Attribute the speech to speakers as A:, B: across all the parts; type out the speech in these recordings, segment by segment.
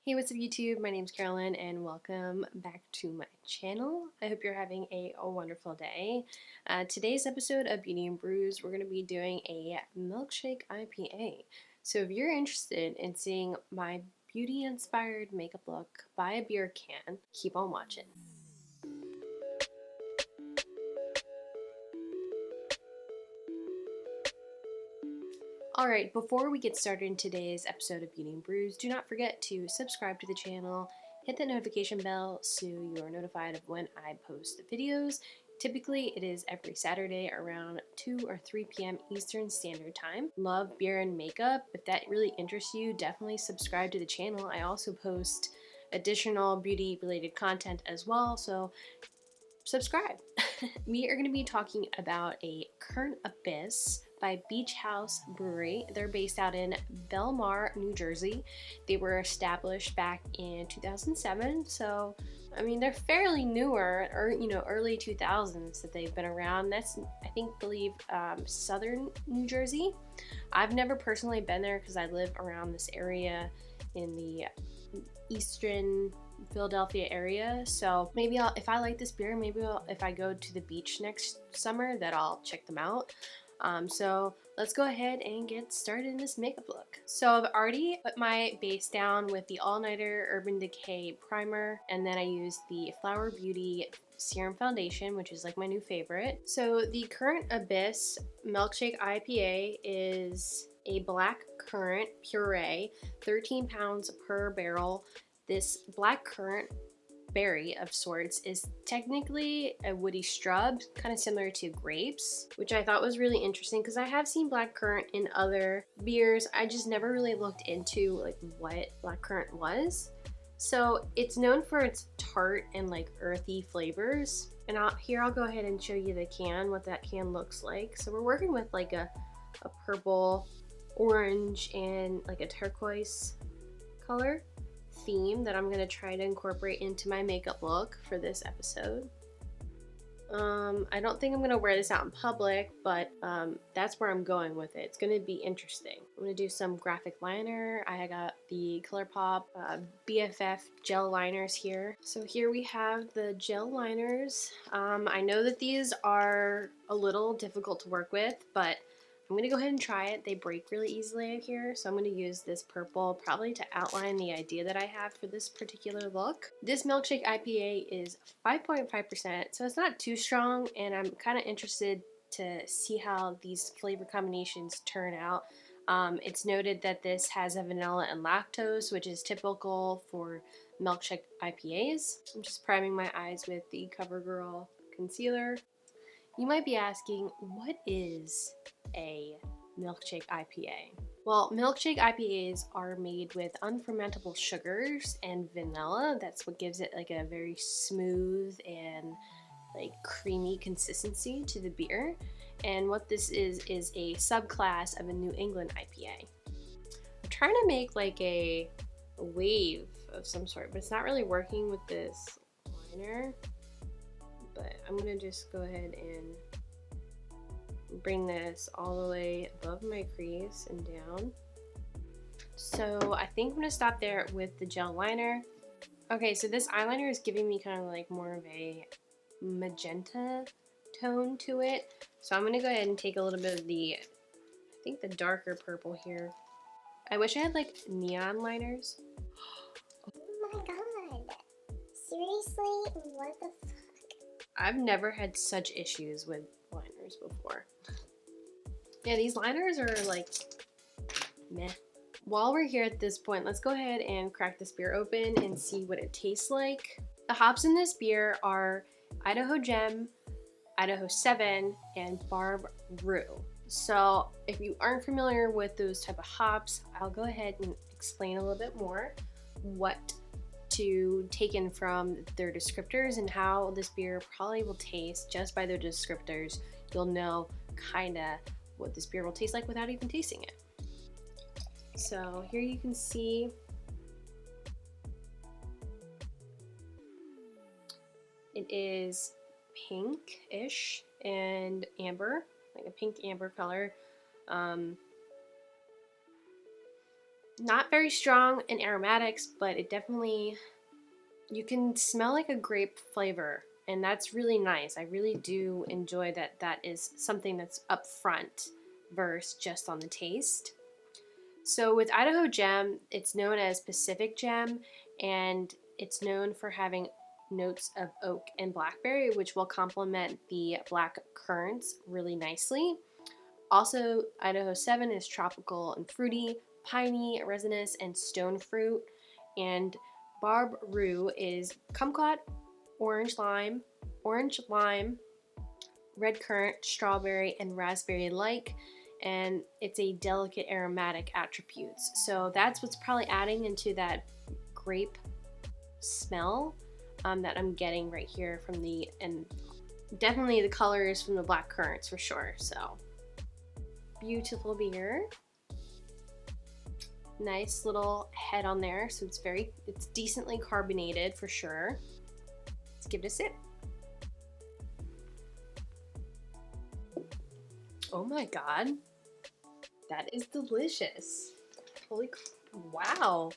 A: Hey, what's up YouTube? My name's Carolyn and welcome back to my channel. I hope you're having a wonderful day. Today's episode of Beauty and Brews, we're going to be doing a Milkshake IPA. So if you're interested in seeing my beauty-inspired makeup look by a beer can, keep on watching. Alright, before we get started in today's episode of Beauty and Brews, do not forget to subscribe to the channel, hit the notification bell so you are notified of when I post the videos. Typically, it is every Saturday around 2 or 3 p.m. Eastern Standard Time. Love beer and makeup. If that really interests you, definitely subscribe to the channel. I also post additional beauty-related content as well, so subscribe. We are going to be talking about a Currant Abyss by Haus Brewery. They're based out in Belmar, New Jersey. They were established back in 2007, so I mean they're fairly newer, or early 2000s that they've been around. That's believe southern New Jersey. I've never personally been there because I live around this area in the eastern Philadelphia area, so maybe if I like this beer, if I go to the beach next summer, that I'll check them out. So let's go ahead and get started in this makeup look. So I've already put my base down with the All Nighter Urban Decay primer, and then I used the Flower Beauty Serum foundation, which is like my new favorite. So the Currant Abyss Milkshake IPA is a black currant puree, 13 pounds per barrel. This black currant berry of sorts is technically a woody shrub, kind of similar to grapes, which I thought was really interesting because I have seen black currant in other beers. I just never really looked into like what black currant was. So it's known for its tart and like earthy flavors. And I'll go ahead and show you the can, what that can looks like. So we're working with like a purple, orange, and like a turquoise color theme that I'm going to try to incorporate into my makeup look for this episode. I don't think I'm going to wear this out in public, but that's where I'm going with it. It's going to be interesting. I'm going to do some graphic liner. I got the Colourpop BFF Gel Liners here. So here we have the gel liners. I know that these are a little difficult to work with, but I'm going to go ahead and try it. They break really easily here, so I'm going to use this purple probably to outline the idea that I have for this particular look. This Milkshake IPA is 5.5%, so it's not too strong, and I'm kind of interested to see how these flavor combinations turn out. It's noted that this has a vanilla and lactose, which is typical for Milkshake IPAs. I'm just priming my eyes with the CoverGirl concealer. You might be asking, what is a Milkshake IPA? Well, Milkshake IPAs are made with unfermentable sugars and vanilla. That's what gives it like a very smooth and like creamy consistency to the beer. And what this is a subclass of a New England IPA. I'm trying to make like a wave of some sort, but it's not really working with this liner. But I'm gonna just go ahead and bring this all the way above my crease and down. So I think I'm gonna stop there with the gel liner. Okay, so this eyeliner is giving me kind of like more of a magenta tone to it. So I'm gonna go ahead and take a little bit of the, I think the darker purple here. I wish I had like neon liners.
B: Oh my god. Seriously? What the fuck?
A: I've never had such issues with liners before. Yeah, these liners are like meh. While we're here at this point, let's go ahead and crack this beer open and see what it tastes like. The hops in this beer are Idaho Gem, Idaho 7, and Barb Rue. So if you aren't familiar with those type of hops, I'll go ahead and explain a little bit more what to take in from their descriptors and how this beer probably will taste. Just by their descriptors, you'll know kind of what this beer will taste like without even tasting it. So here you can see it is pink-ish and amber, like a pink amber color. Not very strong in aromatics, but it definitely, you can smell like a grape flavor, and that's really nice. I really do enjoy that that is something that's up front versus just on the taste. So with Idaho Gem, it's known as Pacific Gem, and it's known for having notes of oak and blackberry, which will complement the black currants really nicely. Also, Idaho 7 is tropical and fruity, piney, resinous, and stone fruit. And Barb Rue is kumquat, orange lime, red currant, strawberry, and raspberry like. And it's a delicate aromatic attributes. So that's what's probably adding into that grape smell that I'm getting right here from the, and definitely the colors from the black currants for sure. So beautiful beer. Nice little head on there, so it's decently carbonated for sure. Let's give it a sip. Oh my god, that is delicious. Holy, wow,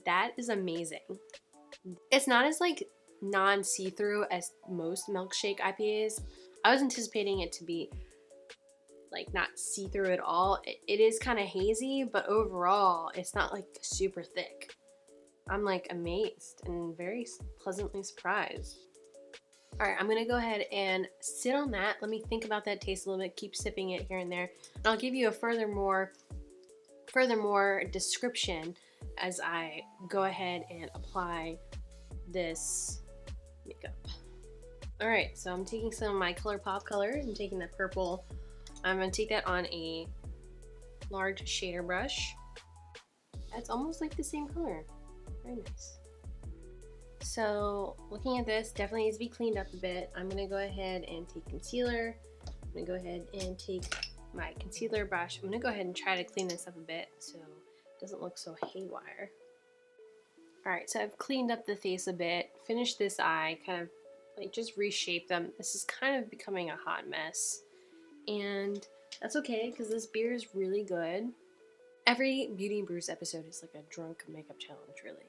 A: that is amazing. It's not as like non-see-through as most milkshake IPAs. I was anticipating it to be like not see-through at all. It is kind of hazy, but overall it's not like super thick. I'm like amazed and very pleasantly surprised. All right, I'm gonna go ahead and sit on that. Let me think about that taste a little bit, keep sipping it here and there, and I'll give you a furthermore description as I go ahead and apply this makeup. All right, so I'm taking some of my Colourpop colors. I'm taking that purple. I'm gonna take that on a large shader brush. That's almost like the same color. Very nice. So looking at this, definitely needs to be cleaned up a bit. I'm gonna go ahead and take concealer. I'm gonna go ahead and take my concealer brush. I'm gonna go ahead and try to clean this up a bit so it doesn't look so haywire. All right, so I've cleaned up the face a bit, finished this eye, kind of like just reshape them. This is kind of becoming a hot mess, and that's okay because this beer is really good. Every Beauty and Brews episode is like a drunk makeup challenge, really.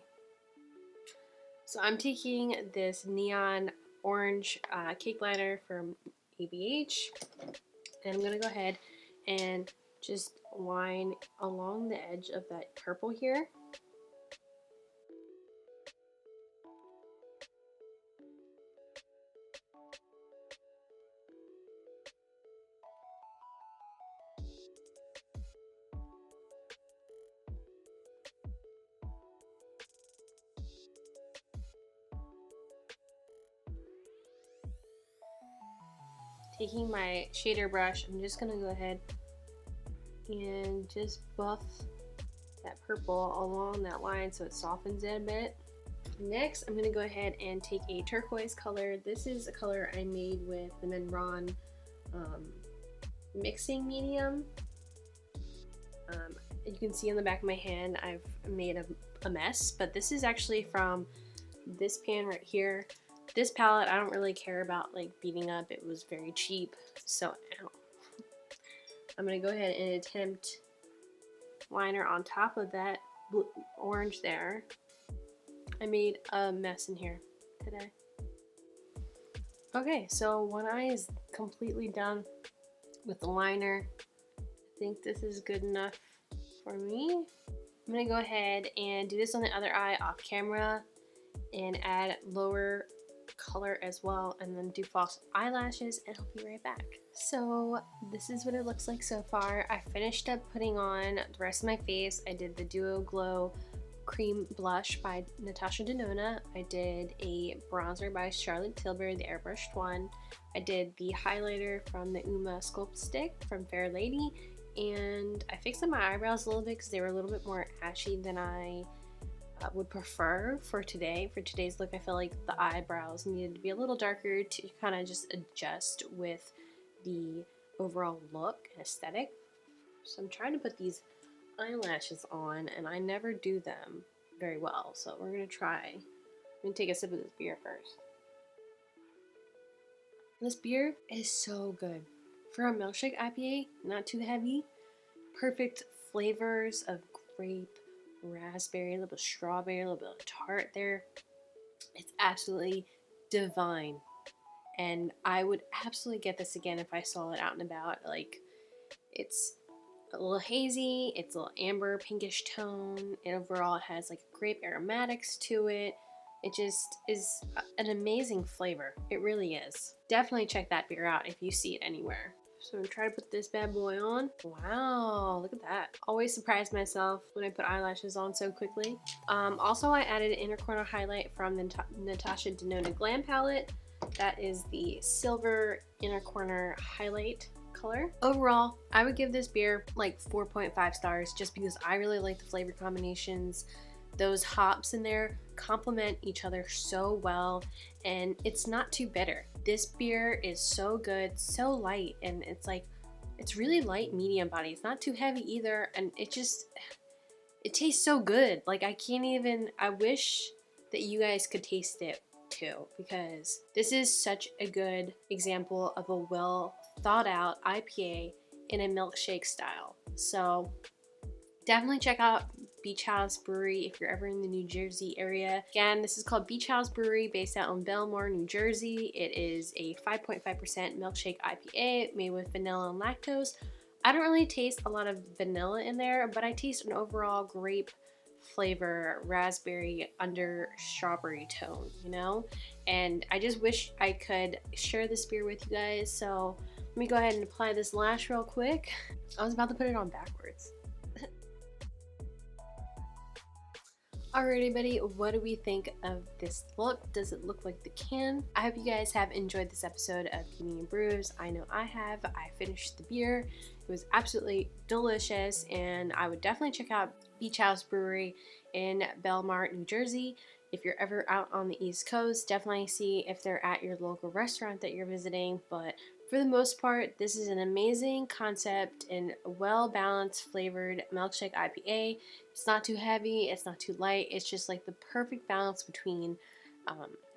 A: So I'm taking this neon orange cake liner from ABH, and I'm gonna go ahead and just line along the edge of that purple here. Taking my shader brush, I'm just gonna go ahead and just buff that purple along that line so it softens it a bit. Next, I'm gonna go ahead and take a turquoise color. This is a color I made with the Mehron mixing medium. You can see on the back of my hand I've made a mess, but this is actually from this pan right here. This palette I don't really care about like beating up. It was very cheap, so I'm gonna go ahead and attempt liner on top of that blue, orange there. I made a mess in here today. Okay, so one eye is completely done with the liner. I think this is good enough for me. I'm gonna go ahead and do this on the other eye off camera and add lower color as well, and then do false eyelashes, and I'll be right back. So this is what it looks like so far. I finished up putting on the rest of my face. I did the Duo Glow Cream Blush by Natasha Denona. I did a bronzer by Charlotte Tilbury, the airbrushed one. I did the highlighter from the Uoma Sculpt Stick from Fair Lady, and I fixed up my eyebrows a little bit because they were a little bit more ashy than I would prefer for today. For today's look, I feel like the eyebrows needed to be a little darker to kind of just adjust with the overall look and aesthetic. So I'm trying to put these eyelashes on, and I never do them very well, so we're gonna try. I'm gonna take a sip of this beer first. This beer is so good. For a milkshake IPA, not too heavy, perfect flavors of grape, raspberry, a little bit of strawberry, a little bit of tart there. It's absolutely divine. And I would absolutely get this again if I saw it out and about. Like, it's a little hazy, it's a little amber pinkish tone, and overall it has like grape aromatics to it. It just is an amazing flavor. It really is. Definitely check that beer out if you see it anywhere. So I'm gonna try to put this bad boy on. Wow, look at that. Always surprise myself when I put eyelashes on so quickly. Also, I added an inner corner highlight from the Natasha Denona Glam Palette. That is the silver inner corner highlight color. Overall, I would give this beer like 4.5 stars just because I really like the flavor combinations. Those hops in there complement each other so well, and it's not too bitter. This beer is so good, so light, and it's really light medium body. It's not too heavy either, and it tastes so good. Like, I wish that you guys could taste it too, because this is such a good example of a well thought out IPA in a milkshake style. So definitely check out Beach House Brewery if you're ever in the New Jersey area. Again, this is called Beach House Brewery, based out in Belmore, New Jersey. It is a 5.5% milkshake IPA made with vanilla and lactose. I don't really taste a lot of vanilla in there, but I taste an overall grape flavor, raspberry under strawberry tone, you know? And I just wish I could share this beer with you guys. So let me go ahead and apply this lash real quick. I was about to put it on backwards. Alrighty, buddy, what do we think of this look? Does it look like the can? I hope you guys have enjoyed this episode of Beauty and Brews. I know I have. I finished the beer. It was absolutely delicious, and I would definitely check out Beach House Brewery in Belmar, New Jersey. If you're ever out on the East Coast, definitely see if they're at your local restaurant that you're visiting. But for the most part, this is an amazing concept and well-balanced flavored milkshake IPA. It's not too heavy, it's not too light, it's just like the perfect balance between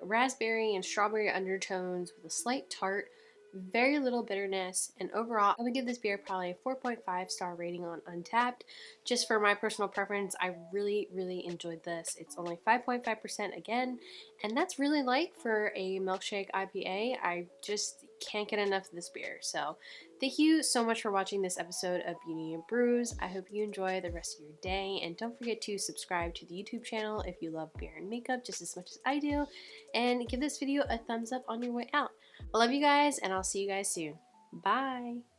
A: raspberry and strawberry undertones with a slight tart, very little bitterness, and overall I would give this beer probably a 4.5 star rating on Untappd. Just for my personal preference, I really enjoyed this. It's only 5.5% again, and that's really light for a milkshake IPA. I just can't get enough of this beer. So thank you so much for watching this episode of Beauty and Brews. I hope you enjoy the rest of your day, and don't forget to subscribe to the YouTube channel if you love beer and makeup just as much as I do, and give this video a thumbs up on your way out. I love you guys, and I'll see you guys soon. Bye!